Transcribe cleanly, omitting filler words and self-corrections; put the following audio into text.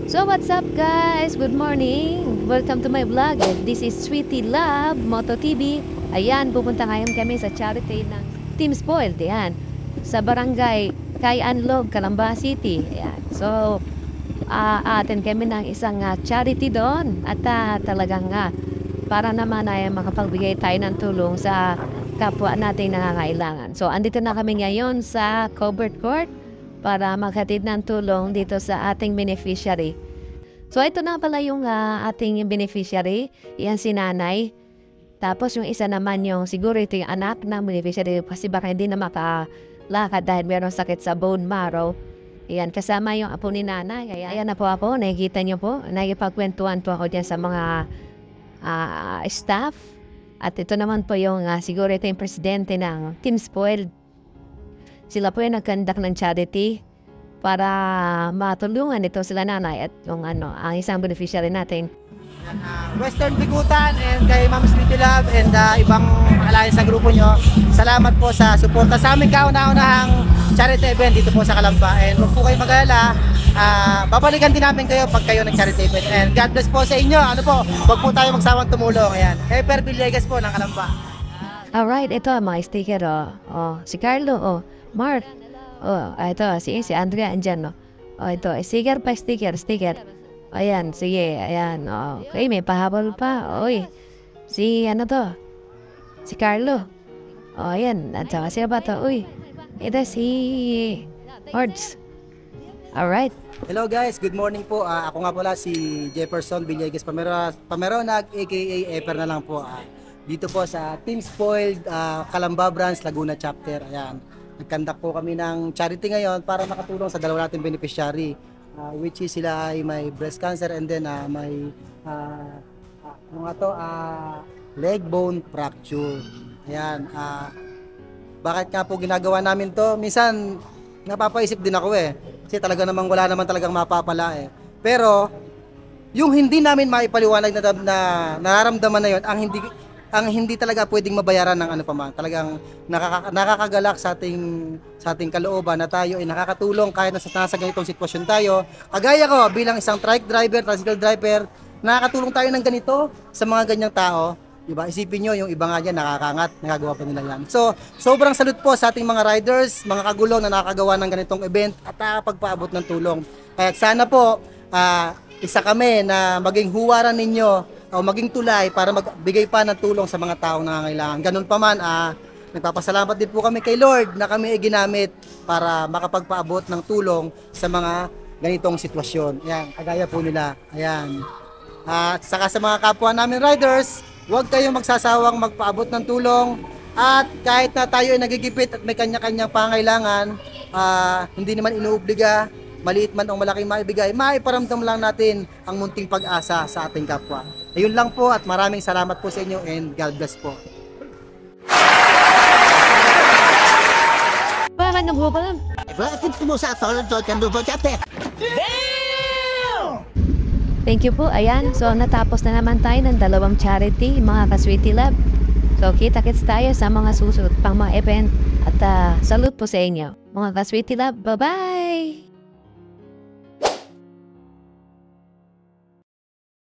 So what's up guys? Good morning! Welcome to my vlog. This is Sweetie Love Moto TV. Ayan, pupunta ngayon kami sa charity ng Team Spoiled. Ayan, sa barangay Kayanlog, Calamba City. Ayan. So, atin kami ng isang charity doon. At talagang para naman ay makapagbigay tayo ng tulong sa kapwa nating nangangailangan. So, andito na kami ngayon sa covered court para maghatid ng tulong dito sa ating beneficiary. So ito na pala yung ating beneficiary, yan si nanay. Tapos yung isa naman yung siguro ito yung anak ng beneficiary kasi baka hindi na makalakad dahil meron sakit sa bone marrow. Yan, kasama yung apo ni nanay. Ayan na po ako, nakikita niyo po, nakipagkwentuhan po ako dyan sa mga staff. At ito naman po yung siguro ito yung presidente ng Team Spoiled. Sila po yung nag-conduct ng charity para matulungan ito sila nanay at yung ang isang beneficiary natin. Western Bigutan and kay Ma'am Sweetie Love and ibang alliance sa grupo nyo. Salamat po sa suporta sa aming kauna-unahang charity event dito po sa Calamba. And huwag po kayo mag-alala, babalikan din namin kayo pag kayo nag-charity event. And God bless po sa inyo. Ano po, huwag po tayo magsawang tumulong. Ayan. Per Villegas po ng Calamba. Alright, ito mga sticker si Carlo, Mark, ito si Andrea andyan, ito, sticker pa, sticker. Ayan, sige, ayan, okay, may pahabol pa, si si Carlo, ayan, at saka sila ba to, ito si Hords. Alright. Hello guys, good morning po. Ako nga pala si Jefferson Villegas Pameronag, aka Eper na lang po. Dito po sa Team Spoiled, Calamba Branch, Laguna Chapter. Ayan. Nag-conduct po kami ng charity ngayon para makatulong sa dalawa nating beneficiary, which is sila ay may breast cancer and then may leg bone fracture. Ayan. Bakit nga po ginagawa namin to? Minsan napapaisip din ako kasi talaga namang wala naman talagang mapapala Pero yung hindi namin maipaliwanag na nararamdaman na yon ang hindi talaga pwedeng mabayaran ng ano pa man. Talagang nakakagalak sa ating kalooban na tayo ay nakakatulong kahit nasa ganitong sitwasyon tayo. Kagaya ko bilang isang tricycle driver, nakakatulong tayo ng ganito sa mga ganyang tao. Diba? Isipin nyo, yung iba nga dyan nakakangat, nagagawa pa nila yan. So, sobrang salute po sa ating mga riders, mga kagulong na nakakagawa ng ganitong event at nakakapagpaabot ng tulong. Kaya sana po, isa kami na maging huwaran ninyo o maging tulay para magbigay pa ng tulong sa mga taong nangangailangan. Ganun pa man, nagpapasalamat din po kami kay Lord na kami ay ginamit para makapagpaabot ng tulong sa mga ganitong sitwasyon. Ayan, kagaya po nila. Ayan. At saka sa mga kapwa namin riders, huwag kayong magsasawang magpaabot ng tulong. At kahit na tayo ay nagigipit at may kanya-kanyang pangailangan, hindi naman inuobliga, maliit man o malaking maibigay, maiparamdam lang natin ang munting pag-asa sa ating kapwa. Ayun lang po at maraming salamat po sa inyo and God bless po. Bakit naghubalan? Thank you po. Ayan, so natapos na naman tayo ng dalawang charity, mga ka-Sweetie Love. So kita-kits tayo sa mga susunod pang mga event at salute po sa inyo, mga ka-Sweetie Love. Bye-bye!